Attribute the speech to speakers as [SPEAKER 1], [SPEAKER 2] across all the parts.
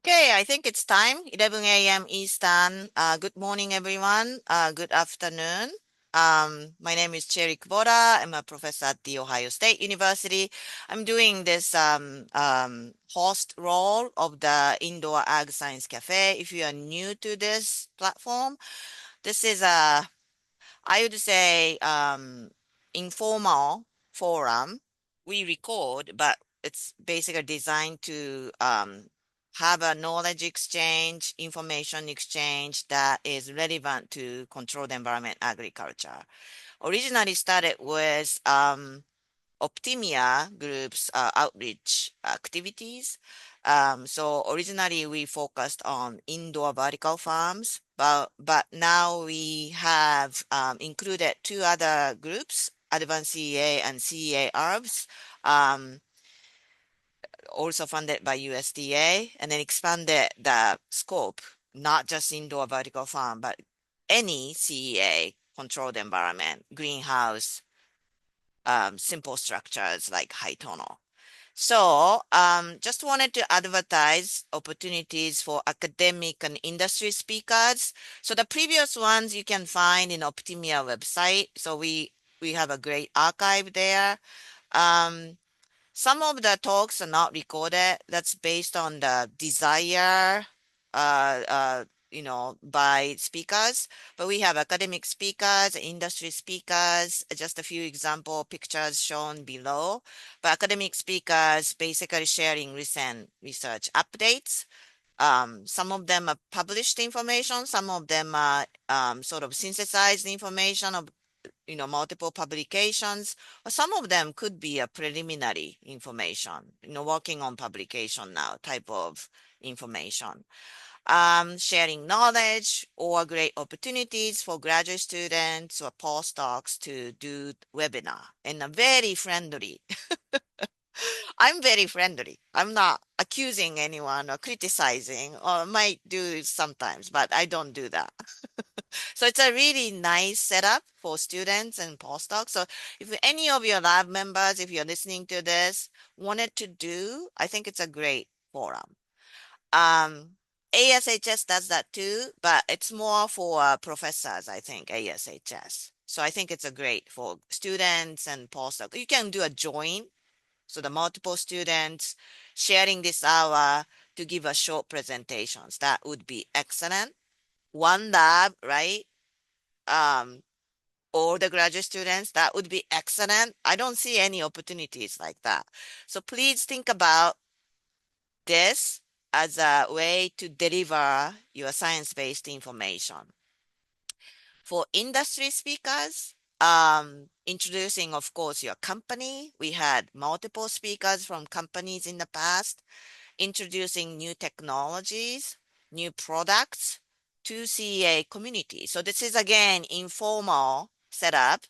[SPEAKER 1] Okay, I think it's time, 11 a.m. Eastern. Good morning, everyone. Good afternoon. My name is Cherry Kubota. I'm a professor at the Ohio State University. I'm doing this host role of the Indoor Ag Science Cafe. If you are new to this platform, this is I would say, informal forum. We record, but it's basically designed to have a knowledge exchange, information exchange that is relevant to controlled environment agriculture. Originally started with OptimIA group's outreach activities. So originally we focused on indoor vertical farms, but now we have included two other groups, ADVANCEA and CEA HERBs, um, also funded by USDA, and then expanded the scope, not just indoor vertical farm, but any CEA controlled environment, greenhouse, simple structures like high tonal. So, just wanted to advertise opportunities for academic and industry speakers. So the previous ones you can find in OptimIA website. So we have a great archive there. Um, some of the talks are not recorded. That's based on the desire, uh, uh, by speakers. But we have academic speakers, industry speakers, just a few example pictures shown below. But academic speakers basically sharing recent research updates. Some of them are published information, some of them are sort of synthesized information of multiple publications, or some of them could be a preliminary information, working on publication now type of information. Sharing knowledge or great opportunities for graduate students or postdocs to do webinar and a very friendly. I'm very friendly. I'm not accusing anyone or criticizing, or might do sometimes, but I don't do that. So it's a really nice setup for students and postdocs. So if any of your lab members, if you're listening to this, wanted to do, I think it's a great forum. ASHS does that too, but it's more for professors, I think, ASHS. So I think it's a great for students and postdocs. You can do a join, so the multiple students sharing this hour to give a short presentations. That would be excellent. One lab, right? Um, all the graduate students, that would be excellent. I don't see any opportunities like that. So please think about this as a way to deliver your science-based information. For industry speakers, introducing, of course, your company. We had multiple speakers from companies in the past, introducing new technologies, new products to CEA community. So this is again informal setup.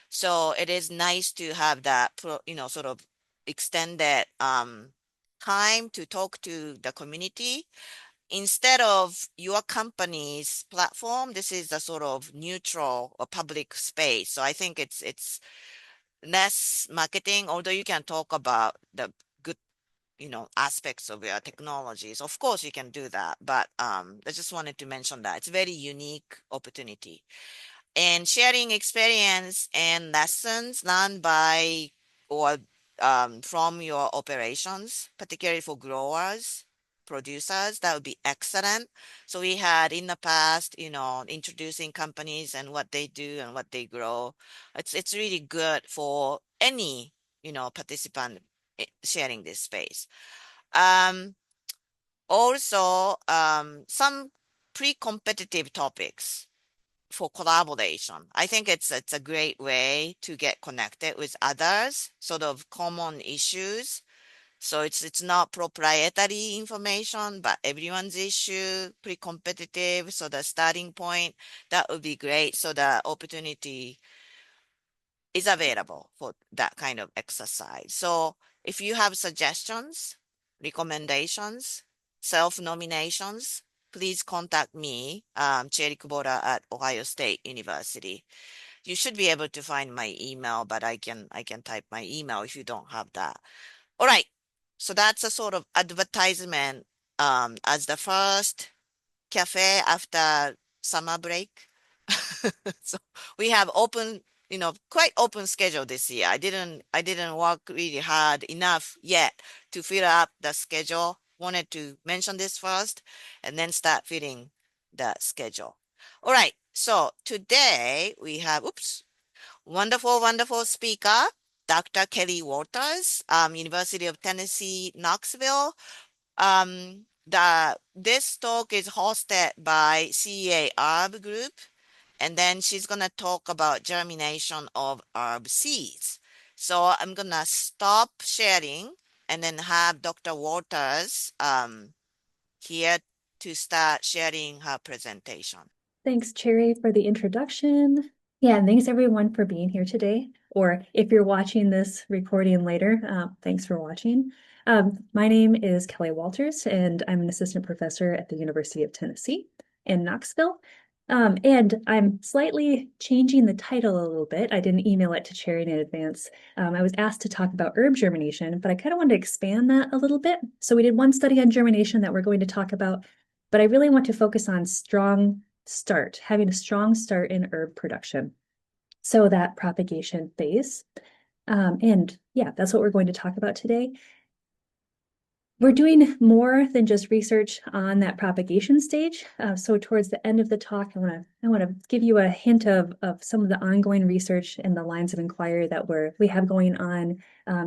[SPEAKER 1] So it is nice to have that, sort of extended time to talk to the community instead of your company's platform. This is a sort of neutral or public space. So I think it's less marketing, although you can talk about the good aspects of your technologies. Of course, you can do that, but I just wanted to mention that it's a very unique opportunity. And sharing experience and lessons learned by or from your operations, particularly for growers, producers, that would be excellent. So we had in the past, introducing companies and what they do and what they grow. It's really good for any, participant sharing this space. Um, Also, some pre-competitive topics for collaboration. I think it's a great way to get connected with others, sort of common issues. So it's not proprietary information, but everyone's issue, pre-competitive. So the starting point, that would be great. So the opportunity is available for that kind of exercise. So if you have suggestions, recommendations, self-nominations, please contact me, Cherry Kubota at Ohio State University. You should be able to find my email, but I can type my email if you don't have that. All right. So that's a sort of advertisement as the first cafe after summer break. So we have open, quite open schedule this year. I didn't work really hard enough yet to fill up the schedule. Wanted to mention this first and then start filling the schedule. All right. So today we have, wonderful, wonderful speaker, Dr. Kellie Walters, University of Tennessee, Knoxville. This talk is hosted by CEA HERB group, and then she's gonna talk about germination of herb seeds. So I'm gonna stop sharing and then have Dr. Walters here to start sharing her presentation.
[SPEAKER 2] Thanks, Cherry, for the introduction. Yeah, and thanks everyone for being here today. Or if you're watching this recording later, thanks for watching. My name is Kellie Walters, and I'm an assistant professor at the University of Tennessee in Knoxville. And I'm slightly changing the title a little bit. I didn't email it to Cherry in advance. I was asked to talk about herb germination, but I kind of wanted to expand that a little bit. So we did one study on germination that we're going to talk about, but I really want to focus on having a strong start in herb production. So that propagation phase. And yeah, that's what we're going to talk about today. We're doing more than just research on that propagation stage. So towards the end of the talk, I want to give you a hint of some of the ongoing research and the lines of inquiry that we have going on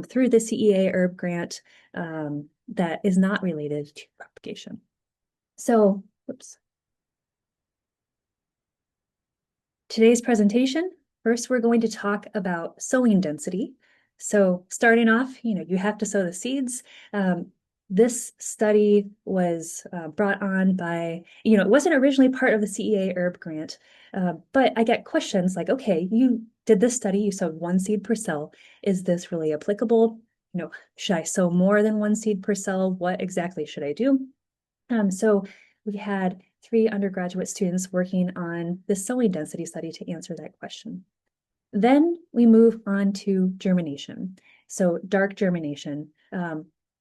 [SPEAKER 2] through the CEA HERB grant that is not related to propagation. So, today's presentation, first we're going to talk about sowing density. So starting off, you have to sow the seeds. This study was brought on by, it wasn't originally part of the CEA HERB grant, but I get questions like, okay, you did this study, you sowed 1 seed per cell. Is this really applicable? Should I sow more than 1 seed per cell? What exactly should I do? So we had 3 undergraduate students working on the sowing density study to answer that question. Then we move on to germination. So dark germination.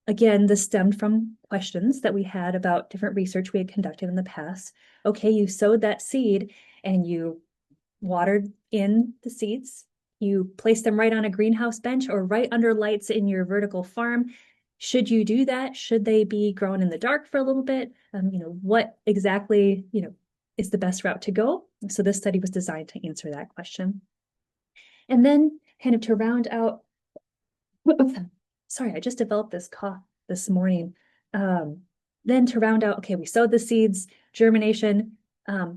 [SPEAKER 2] Again, this stemmed from questions that we had about different research we had conducted in the past. Okay, you sowed that seed and you watered in the seeds. You placed them right on a greenhouse bench or right under lights in your vertical farm. Should you do that? Should they be grown in the dark for a little bit? What exactly, is the best route to go? So this study was designed to answer that question. And then kind of to round out, sorry, I just developed this cough this morning. Then to round out, okay, we sowed the seeds, germination,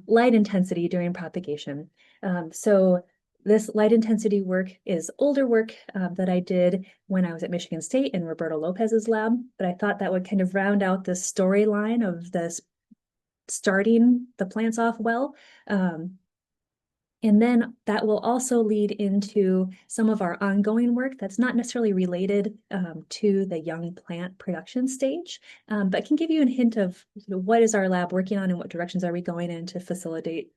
[SPEAKER 2] light intensity during propagation. So this light intensity work is older work that I did when I was at Michigan State in Roberto Lopez's lab, but I thought that would kind of round out the storyline of this starting the plants off well. And then that will also lead into some of our ongoing work that's not necessarily related to the young plant production stage, but can give you a hint of what is our lab working on and what directions are we going in to facilitate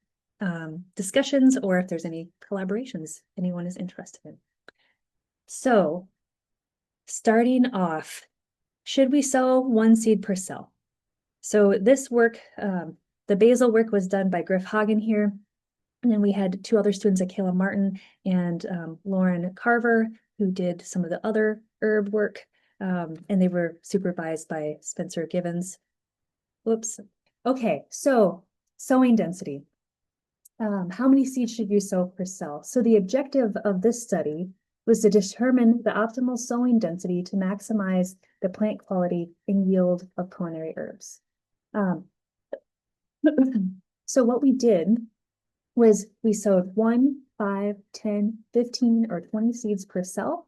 [SPEAKER 2] discussions, or if there's any collaborations anyone is interested in. So starting off, should we sow 1 seed per cell? So this work, the basal work was done by Griff Hagen here. And then we had 2 other students, Akela Martin and Lauren Carver, who did some of the other herb work, and they were supervised by Spencer Givens. Whoops. Okay, so sowing density. How many seeds should you sow per cell? So the objective of this study was to determine the optimal sowing density to maximize the plant quality and yield of culinary herbs. So what we did was we sowed 1, 5, 10, 15, or 20 seeds per cell.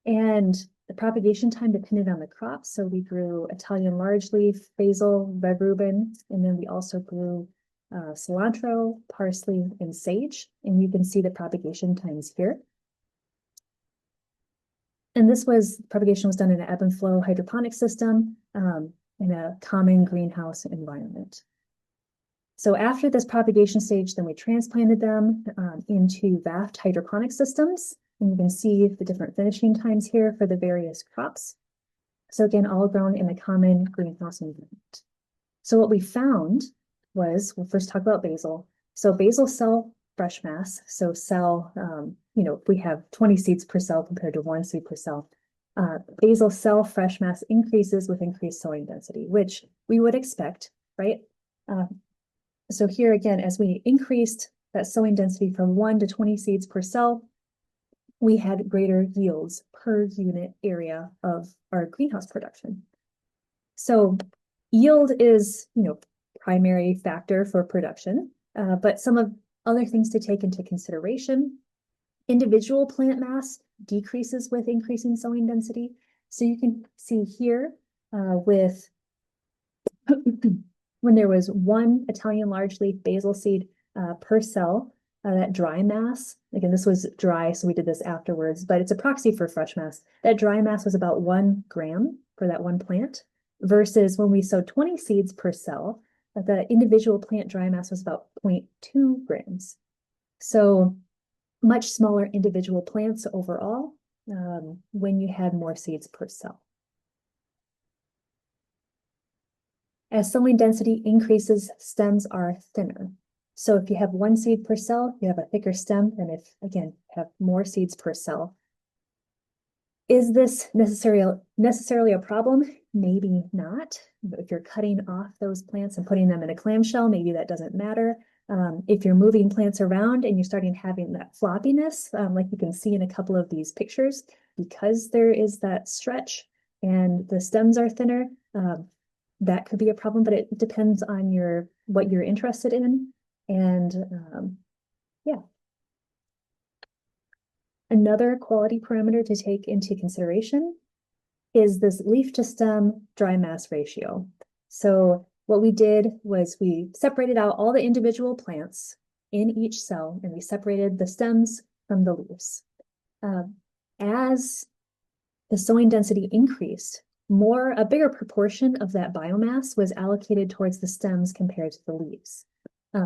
[SPEAKER 2] And the propagation time depended on the crop. So we grew Italian largeleaf, basil, red rhubarb, and then we also grew cilantro, parsley, and sage. And you can see the propagation times here. And propagation was done in an ebb and flow hydroponic system in a common greenhouse environment. So after this propagation stage, then we transplanted them into VAFT hydroponic systems. And you can see the different finishing times here for the various crops. So again, all grown in a common greenhouse environment. So what we found was, we'll first talk about basil. So basil cell fresh mass, so cell, if we have 20 seeds per cell compared to 1 seed per cell, basil cell fresh mass increases with increased sowing density, which we would expect, right? So here again, as we increased that sowing density from 1 to 20 seeds per cell, we had greater yields per unit area of our greenhouse production. So yield is, primary factor for production, but some of other things to take into consideration. Individual plant mass decreases with increasing sowing density. So you can see here with when there was 1 Italian large-leaf basil seed per cell, that dry mass, again, this was dry, so we did this afterwards, but it's a proxy for fresh mass. That dry mass was about 1 gram for that 1 plant, versus when we sowed 20 seeds per cell, the individual plant dry mass was about 0.2 grams. So much smaller individual plants overall when you had more seeds per cell. As sowing density increases, stems are thinner. So if you have 1 seed per cell, you have a thicker stem than if, again, you have more seeds per cell. Is this necessarily a problem? Maybe not. If you're cutting off those plants and putting them in a clamshell, maybe that doesn't matter. If you're moving plants around and you're starting having that floppiness, like you can see in a couple of these pictures, because there is that stretch and the stems are thinner, that could be a problem, but it depends on what you're interested in. And yeah. Another quality parameter to take into consideration is this leaf to stem dry mass ratio. So what we did was we separated out all the individual plants in each cell, and we separated the stems from the leaves. As the sowing density increased, a bigger proportion of that biomass was allocated towards the stems compared to the leaves.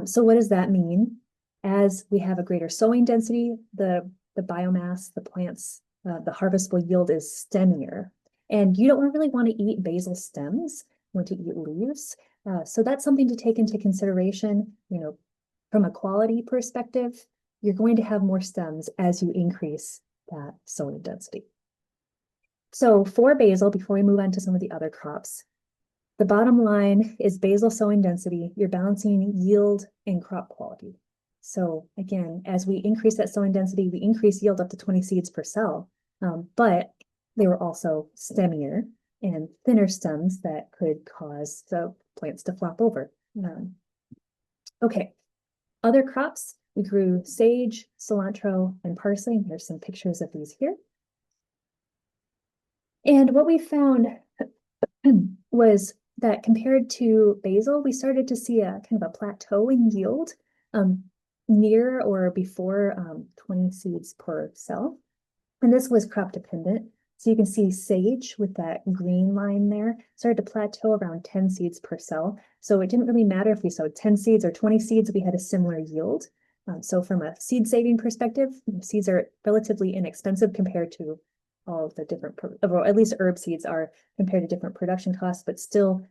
[SPEAKER 2] So what does that mean? As we have a greater sowing density, the biomass, the plants, the harvestable yield is stemmier. And you don't really want to eat basil stems, you want to eat leaves. So that's something to take into consideration. From a quality perspective, you're going to have more stems as you increase that sowing density. So for basil, before we move on to some of the other crops, the bottom line is basil sowing density. You're balancing yield and crop quality. So again, as we increase that sowing density, we increase yield up to 20 seeds per cell, but they were also stemmier and thinner stems that could cause the plants to flop over. Okay, other crops, we grew sage, cilantro, and parsley. And here's some pictures of these here. And what we found was that compared to basil, we started to see a kind of a plateau in yield near or before 20 seeds per cell. And this was crop dependent. So you can see sage with that green line there started to plateau around 10 seeds per cell. So it didn't really matter if we sowed 10 seeds or 20 seeds, we had a similar yield. So from a seed saving perspective, seeds are relatively inexpensive compared to all of the different, or at least herb seeds are compared to different production costs, but still,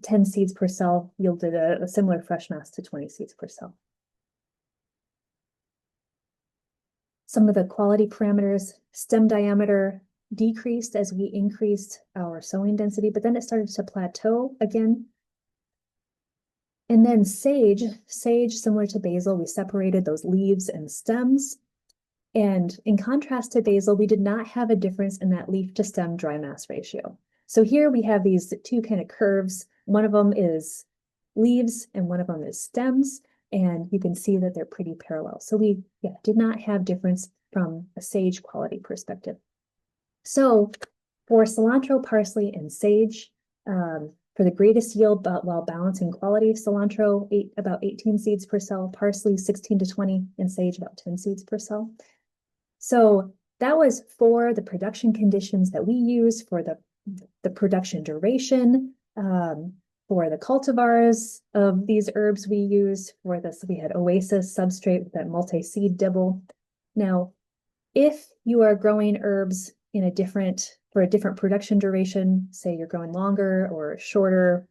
[SPEAKER 2] 10 seeds per cell yielded a similar fresh mass to 20 seeds per cell. Some of the quality parameters, stem diameter decreased as we increased our sowing density, but then it started to plateau again. And then sage, similar to basil, we separated those leaves and stems. And in contrast to basil, we did not have a difference in that leaf to stem dry mass ratio. So here we have these two kind of curves. One of them is leaves and one of them is stems. And you can see that they're pretty parallel. So we did not have difference from a sage quality perspective. So for cilantro, parsley, and sage, for the greatest yield, but while balancing quality, cilantro about 18 seeds per cell, parsley 16 to 20, and sage about 10 seeds per cell. So that was for the production conditions that we use, for the production duration, for the cultivars of these herbs we use. For this, we had Oasis substrate with that multi-seed dibble. Now, if you are growing herbs in a different for a different production duration, say you're growing longer or shorter,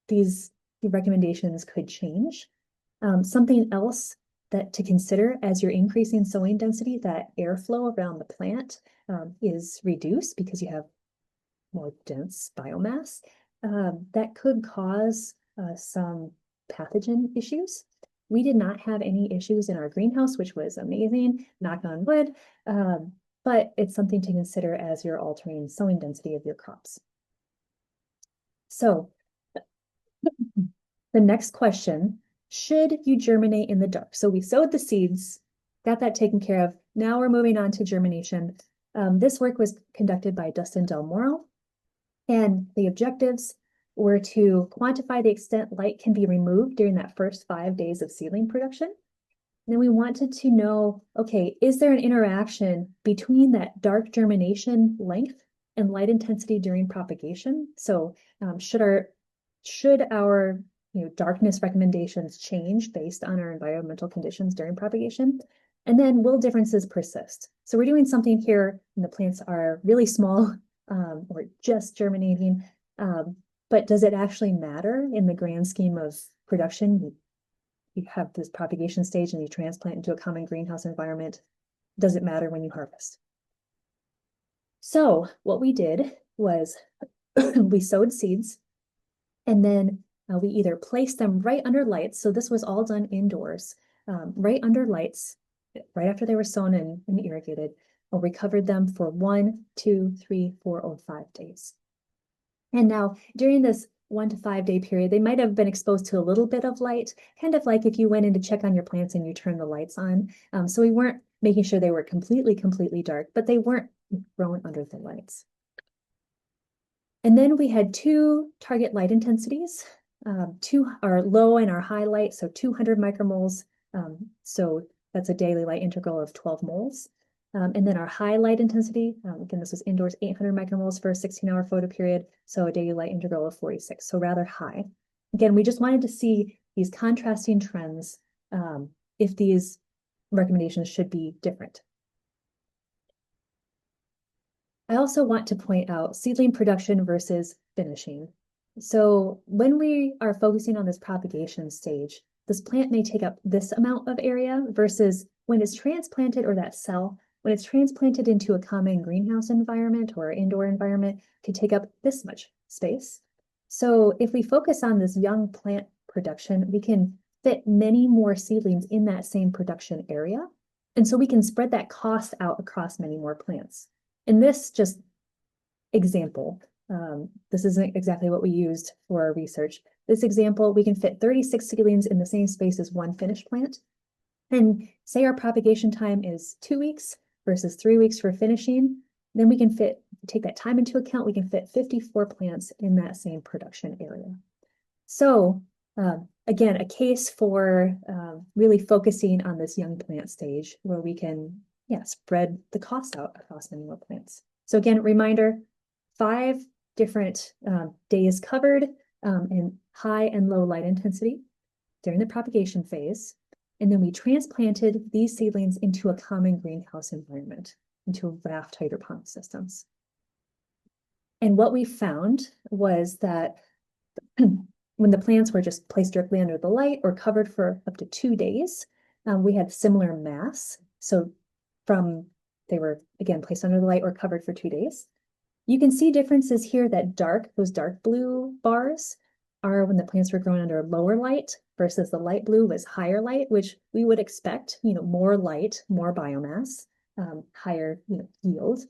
[SPEAKER 2] these recommendations could change. Something else that to consider as you're increasing sowing density, that airflow around the plant is reduced because you have more dense biomass. That could cause some pathogen issues. We did not have any issues in our greenhouse, which was amazing, knock on wood, but it's something to consider as you're altering sowing density of your crops. So the next question, should you germinate in the dark? So we sowed the seeds, got that taken care of. Now we're moving on to germination. This work was conducted by Dustin Del Moro, and the objectives were to quantify the extent light can be removed during that first 5 days of seedling production. And then we wanted to know, okay, is there an interaction between that dark germination length and light intensity during propagation? So should our darkness recommendations change based on our environmental conditions during propagation? And then will differences persist? So we're doing something here and the plants are really small or just germinating, but does it actually matter in the grand scheme of production? You have this propagation stage and you transplant into a common greenhouse environment. Does it matter when you harvest? So what we did was we sowed seeds and then we either placed them right under lights. So this was all done indoors, right under lights, right after they were sown and irrigated. We covered them for 1, 2, 3, 4, or 5 days. And now during this 1 to 5 day period, they might have been exposed to a little bit of light, kind of like if you went in to check on your plants and you turn the lights on. So we weren't making sure they were completely dark, but they weren't growing under the lights. And then we had 2 target light intensities, our low and our high light, so 200 micromoles. So that's a daily light integral of 12 moles. And then our high light intensity, again, this was indoors, 800 micromoles for a 16-hour photo period, so a daily light integral of 46, so rather high. Again, we just wanted to see these contrasting trends, if these recommendations should be different. I also want to point out seedling production versus finishing. So when we are focusing on this propagation stage, this plant may take up this amount of area versus when it's transplanted, or that cell, when it's transplanted into a common greenhouse environment or indoor environment, can take up this much space. So if we focus on this young plant production, we can fit many more seedlings in that same production area. And so we can spread that cost out across many more plants. In this just example, this isn't exactly what we used for our research. This example, we can fit 36 seedlings in the same space as 1 finished plant. And say our propagation time is 2 weeks versus 3 weeks for finishing, then we can take that time into account, we can fit 54 plants in that same production area. So again, a case for really focusing on this young plant stage where we can spread the cost out across many more plants. So again, reminder, 5 different days covered in high and low light intensity during the propagation phase. And then we transplanted these seedlings into a common greenhouse environment, into raft hydroponic systems. And what we found was that when the plants were just placed directly under the light or covered for up to 2 days, we had similar mass. So they were, again, placed under the light or covered for 2 days. You can see differences here that those dark blue bars are when the plants were grown under lower light versus the light blue was higher light, which we would expect, more light, more biomass, higher yield.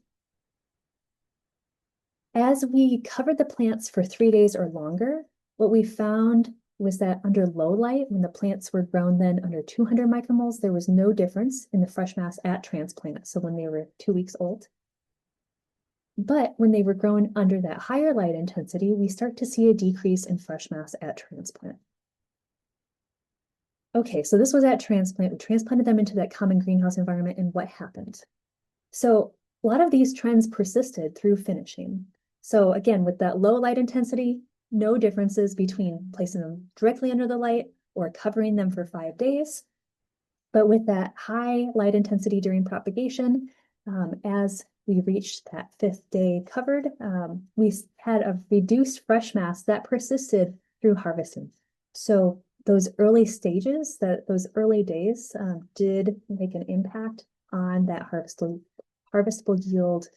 [SPEAKER 2] As we covered the plants for 3 days or longer, what we found was that under low light, when the plants were grown then under 200 micromoles, there was no difference in the fresh mass at transplant, so when they were 2 weeks old. But when they were grown under that higher light intensity, we start to see a decrease in fresh mass at transplant. Okay, so this was at transplant. We transplanted them into that common greenhouse environment, and what happened? So a lot of these trends persisted through finishing. So again, with that low light intensity, no differences between placing them directly under the light or covering them for 5 days. But with that high light intensity during propagation, as we reached that 5th day covered, we had a reduced fresh mass that persisted through harvesting. So those early stages, those early days did make an impact on that harvestable yield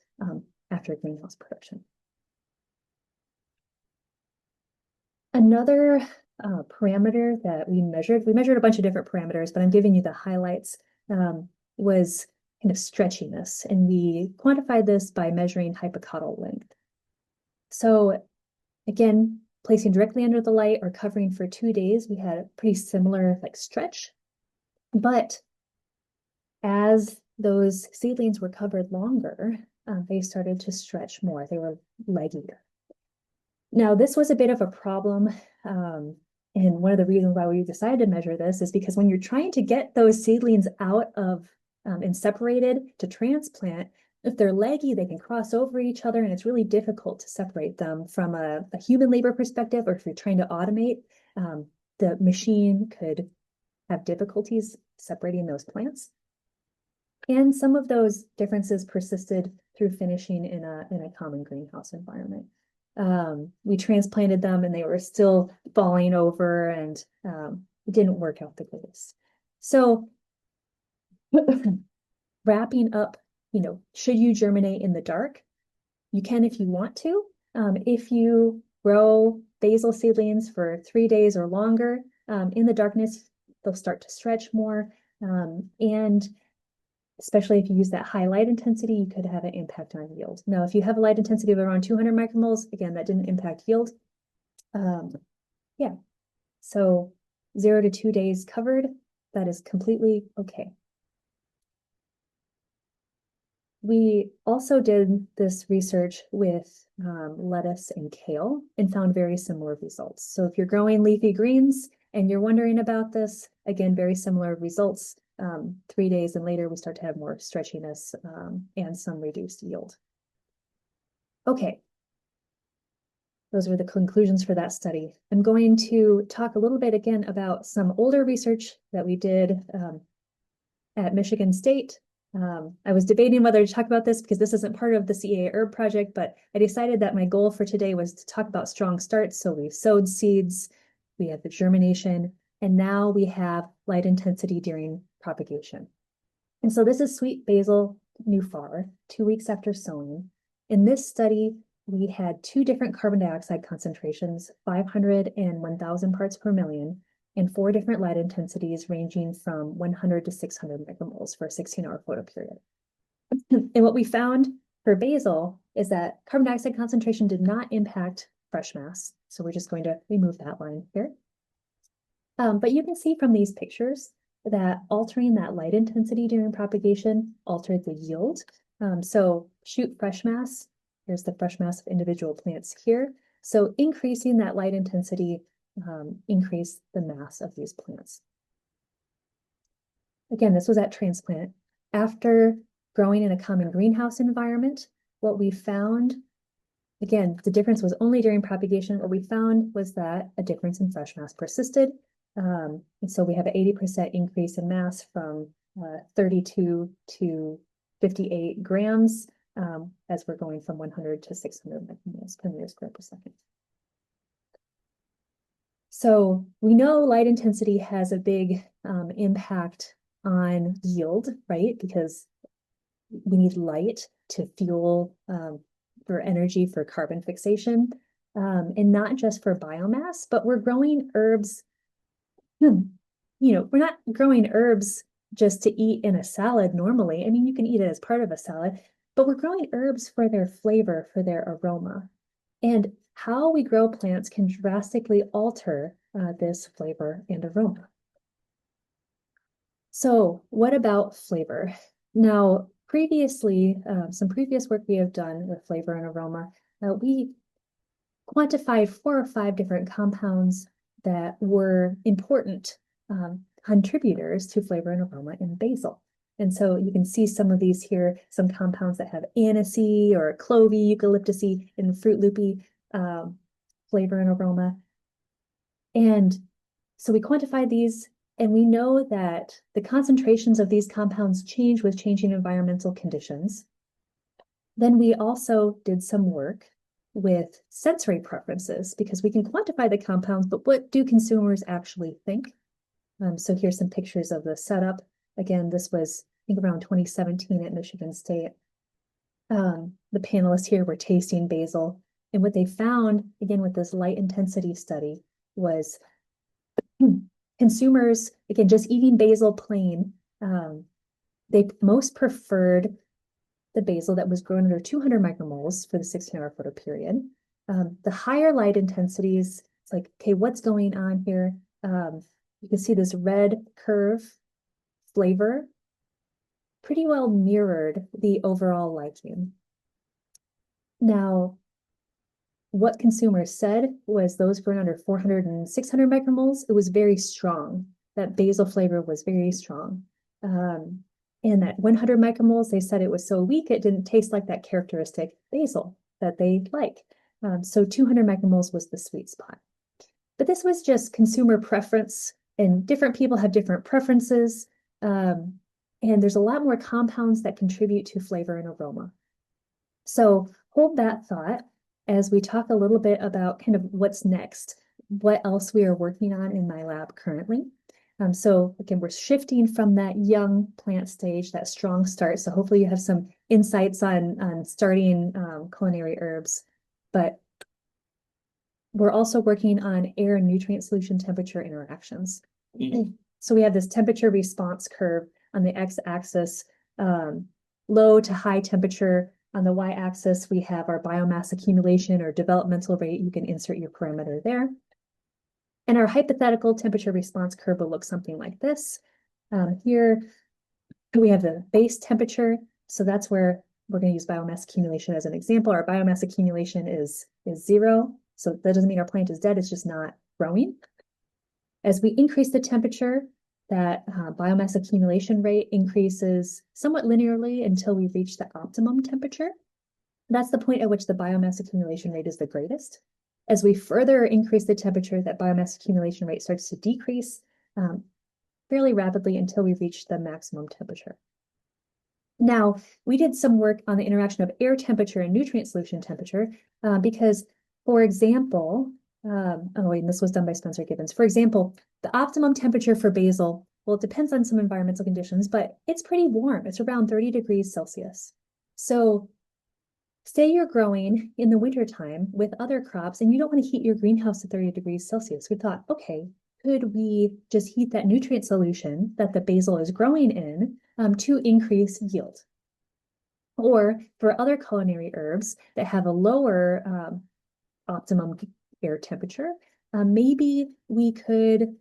[SPEAKER 2] after greenhouse production. Another parameter that we measured a bunch of different parameters, but I'm giving you the highlights, was kind of stretchiness. And we quantified this by measuring hypocaudal length. So again, placing directly under the light or covering for 2 days, we had a pretty similar like stretch. But as those seedlings were covered longer, they started to stretch more. They were leggier. Now, this was a bit of a problem. And one of the reasons why we decided to measure this is because when you're trying to get those seedlings out of and separated to transplant, if they're leggy, they can cross over each other, and it's really difficult to separate them from a human labor perspective, or if you're trying to automate, the machine could have difficulties separating those plants. And some of those differences persisted through finishing in a common greenhouse environment. We transplanted them and they were still falling over, and it didn't work out the greatest. So wrapping up, should you germinate in the dark? You can if you want to. If you grow basil seedlings for 3 days or longer in the darkness, they'll start to stretch more. And especially if you use that high light intensity, you could have an impact on yield. Now, if you have a light intensity of around 200 micromoles, again, that didn't impact yield. Yeah, so 0 to 2 days covered, that is completely okay. We also did this research with lettuce and kale and found very similar results. So if you're growing leafy greens and you're wondering about this, again, very similar results. 3 days and later, we start to have more stretchiness and some reduced yield. Okay. Those were the conclusions for that study. I'm going to talk a little bit again about some older research that we did at Michigan State. I was debating whether to talk about this because this isn't part of the CEA HERB project, but I decided that my goal for today was to talk about strong starts. So we sowed seeds, we had the germination, and now we have light intensity during propagation. And so this is sweet basil nufar, 2 weeks after sowing. In this study, we had 2 different carbon dioxide concentrations, 500 and 1,000 parts per million, and 4 different light intensities ranging from 100 to 600 micromoles for a 16-hour photoperiod. And what we found for basil is that carbon dioxide concentration did not impact fresh mass. So we're just going to remove that line here. But you can see from these pictures that altering that light intensity during propagation altered the yield. So shoot fresh mass, here's the fresh mass of individual plants here. So increasing that light intensity increased the mass of these plants. Again, this was at transplant. After growing in a common greenhouse environment, what we found, again, the difference was only during propagation. What we found was that a difference in fresh mass persisted. And so we have an 80% increase in mass from 32 to 58 grams as we're going from 100 to 600 micromoles per meter squared per second. So we know light intensity has a big impact on yield, right? Because we need light to fuel for energy for carbon fixation, and not just for biomass, but we're growing herbs. We're not growing herbs just to eat in a salad normally. I mean, you can eat it as part of a salad, but we're growing herbs for their flavor, for their aroma. And how we grow plants can drastically alter this flavor and aroma. So what about flavor? Now, previously, some previous work we have done with flavor and aroma, we quantified 4 or 5 different compounds that were important contributors to flavor and aroma in basil. And so you can see some of these here, some compounds that have anisey or clovey, eucalyptusy, and fruit loopy flavor and aroma. And so we quantified these, and we know that the concentrations of these compounds change with changing environmental conditions. Then we also did some work with sensory preferences because we can quantify the compounds, but what do consumers actually think? So here's some pictures of the setup. Again, this was, I think, around 2017 at Michigan State. The panelists here were tasting basil. And what they found, again, with this light intensity study was consumers, again, just eating basil plain, they most preferred the basil that was grown under 200 micromoles for the 16-hour photo period. The higher light intensities, it's like, okay, what's going on here? You can see this red curve flavor pretty well mirrored the overall liking. Now, what consumers said was those grown under 400 and 600 micromoles, it was very strong. That basil flavor was very strong. And at 100 micromoles, they said it was so weak, it didn't taste like that characteristic basil that they like. So 200 micromoles was the sweet spot. But this was just consumer preference, and different people have different preferences. And there's a lot more compounds that contribute to flavor and aroma. So hold that thought as we talk a little bit about kind of what's next, what else we are working on in my lab currently. So again, we're shifting from that young plant stage, that strong start. So hopefully you have some insights on starting culinary herbs, but we're also working on air and nutrient solution temperature interactions. So we have this temperature response curve on the x-axis, low to high temperature. On the y-axis, we have our biomass accumulation or developmental rate. You can insert your parameter there. And our hypothetical temperature response curve will look something like this. Here we have the base temperature. So that's where we're going to use biomass accumulation as an example. Our biomass accumulation is 0. So that doesn't mean our plant is dead. It's just not growing. As we increase the temperature, that biomass accumulation rate increases somewhat linearly until we reach the optimum temperature. That's the point at which the biomass accumulation rate is the greatest. As we further increase the temperature, that biomass accumulation rate starts to decrease fairly rapidly until we reach the maximum temperature. Now, we did some work on the interaction of air temperature and nutrient solution temperature because, for example, and this was done by Spencer Gibbons. For example, the optimum temperature for basil, well, it depends on some environmental conditions, but it's pretty warm. It's around 30 degrees Celsius. So say you're growing in the wintertime with other crops and you don't want to heat your greenhouse to 30 degrees Celsius. We thought, okay, could we just heat that nutrient solution that the basil is growing in to increase yield? Or for other culinary herbs that have a lower optimum air temperature, maybe we could,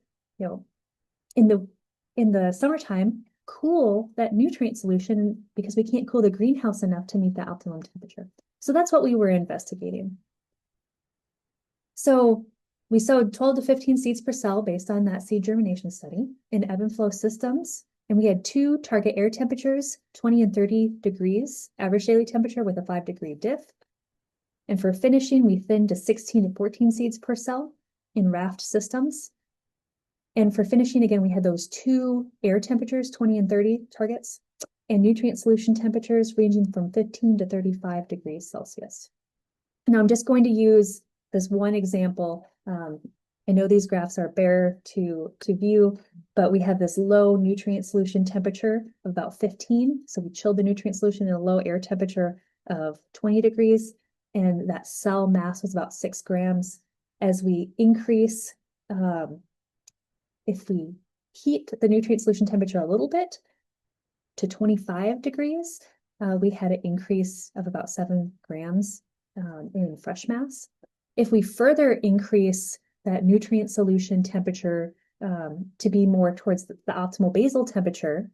[SPEAKER 2] in the summertime, cool that nutrient solution because we can't cool the greenhouse enough to meet the optimum temperature. So that's what we were investigating. So we sowed 12 to 15 seeds per cell based on that seed germination study in ebb and flow systems. And we had 2 target air temperatures, 20 and 30 degrees, average daily temperature with a 5-degree diff. And for finishing, we thinned to 16 to 14 seeds per cell in raft systems. And for finishing, again, we had those 2 air temperatures, 20 and 30 targets, and nutrient solution temperatures ranging from 15 to 35 degrees Celsius. Now I'm just going to use this one example. I know these graphs are bare to view, but we have this low nutrient solution temperature of about 15. So we chilled the nutrient solution in a low air temperature of 20 degrees, and that cell mass was about 6 grams. As we increase, if we heat the nutrient solution temperature a little bit to 25 degrees, we had an increase of about 7 grams in fresh mass. If we further increase that nutrient solution temperature to be more towards the optimal basal temperature,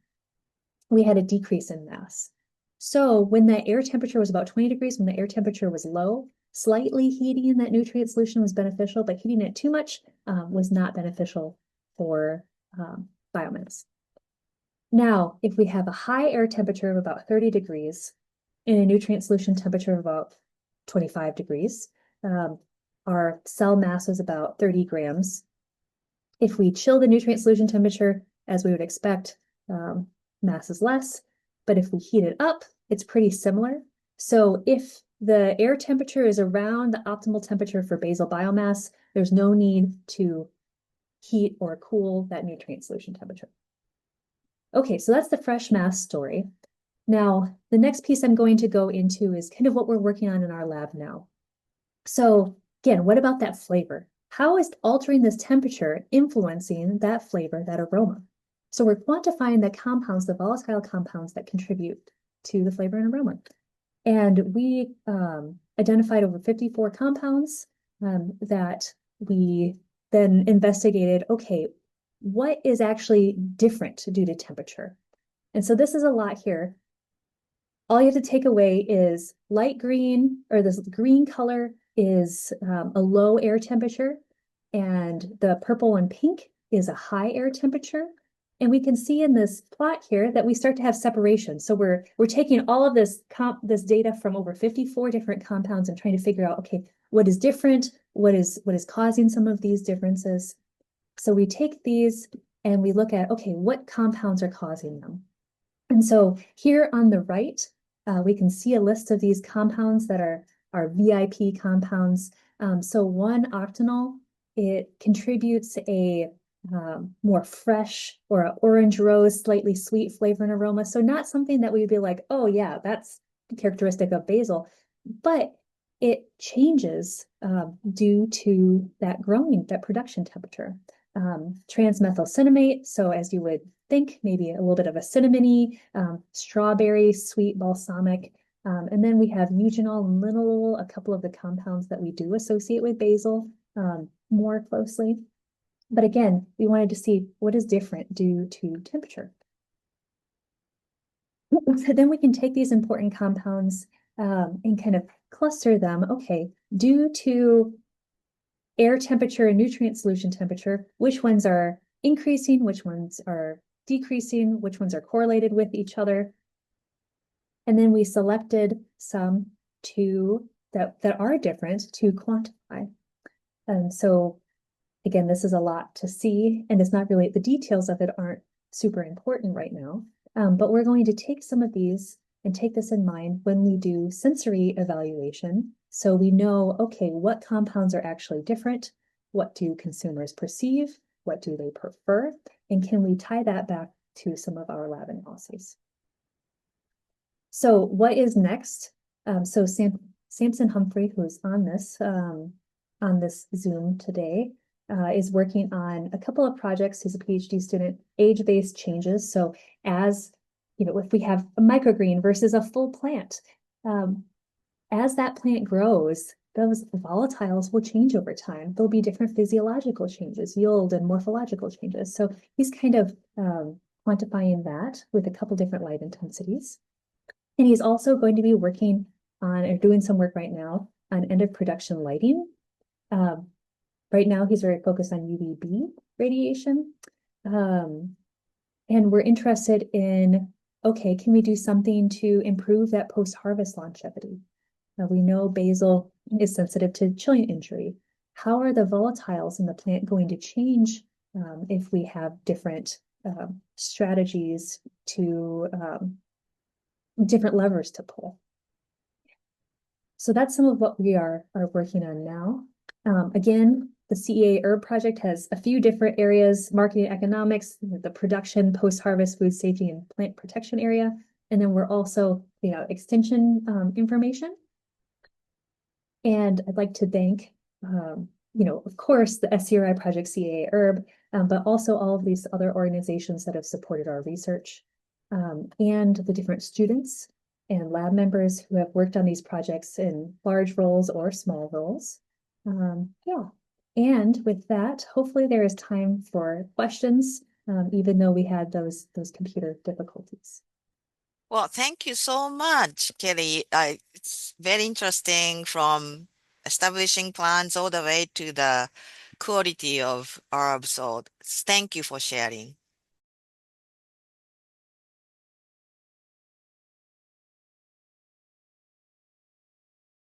[SPEAKER 2] we had a decrease in mass. So when the air temperature was about 20 degrees, when the air temperature was low, slightly heating that nutrient solution was beneficial, but heating it too much was not beneficial for biomass. Now, if we have a high air temperature of about 30 degrees and a nutrient solution temperature of about 25 degrees, our cell mass is about 30 grams. If we chill the nutrient solution temperature, as we would expect, mass is less. But if we heat it up, it's pretty similar. So if the air temperature is around the optimal temperature for basal biomass, there's no need to heat or cool that nutrient solution temperature. Okay, so that's the fresh mass story. Now, the next piece I'm going to go into is kind of what we're working on in our lab now. So again, what about that flavor? How is altering this temperature influencing that flavor, that aroma? So we're quantifying the compounds, the volatile compounds that contribute to the flavor and aroma. And we identified over 54 compounds that we then investigated, okay, what is actually different due to temperature? And so this is a lot here. All you have to take away is light green, or this green color is a low air temperature, and the purple and pink is a high air temperature. And we can see in this plot here that we start to have separation. So we're taking all of this data from over 54 different compounds and trying to figure out, okay, what is different? What is causing some of these differences? So we take these and we look at, okay, what compounds are causing them? And so here on the right, we can see a list of these compounds that are VIP compounds. So 1-octanol, it contributes a more fresh or an orange rose, slightly sweet flavor and aroma. So not something that we'd be like, oh yeah, that's characteristic of basil, but it changes due to that growing, that production temperature. Transmethylcinnamate, so as you would think, maybe a little bit of a cinnamony, strawberry, sweet, balsamic. And then we have eugenol and linalool, a couple of the compounds that we do associate with basil more closely. But again, we wanted to see what is different due to temperature. So then we can take these important compounds and kind of cluster them. Okay, due to air temperature and nutrient solution temperature, which ones are increasing, which ones are decreasing, which ones are correlated with each other. And then we selected some that are different to quantify. And so again, this is a lot to see, and it's not really, the details of it aren't super important right now. But we're going to take some of these and take this in mind when we do sensory evaluation. So we know, okay, what compounds are actually different? What do consumers perceive? What do they prefer? And can we tie that back to some of our lab analyses? So what is next? So Samson Humphrey, who's on this Zoom today, is working on a couple of projects. He's a PhD student, age-based changes. So as you know, if we have a microgreen versus a full plant, as that plant grows, those volatiles will change over time. There'll be different physiological changes, yield and morphological changes. So he's kind of quantifying that with a couple different light intensities. And he's also going to be working on, or doing some work right now, on end of production lighting. Right now, he's very focused on UVB radiation. And we're interested in, okay, can we do something to improve that post-harvest longevity? Now, we know basil is sensitive to chill injury. How are the volatiles in the plant going to change if we have different strategies to different levers to pull? So that's some of what we are working on now. Again, the CEA HERB project has a few different areas: marketing economics, the production, post-harvest food safety, and plant protection area. And then we're also, extension information. And I'd like to thank, of course, the SCRI project, CEA HERB, but also all of these other organizations that have supported our research, and the different students and lab members who have worked on these projects in large roles or small roles. Yeah. And with that, hopefully there is time for questions, even though we had those computer difficulties.
[SPEAKER 1] Well, thank you so much, Kelly. It's very interesting from establishing plants all the way to the quality of herbs. So thank you for sharing.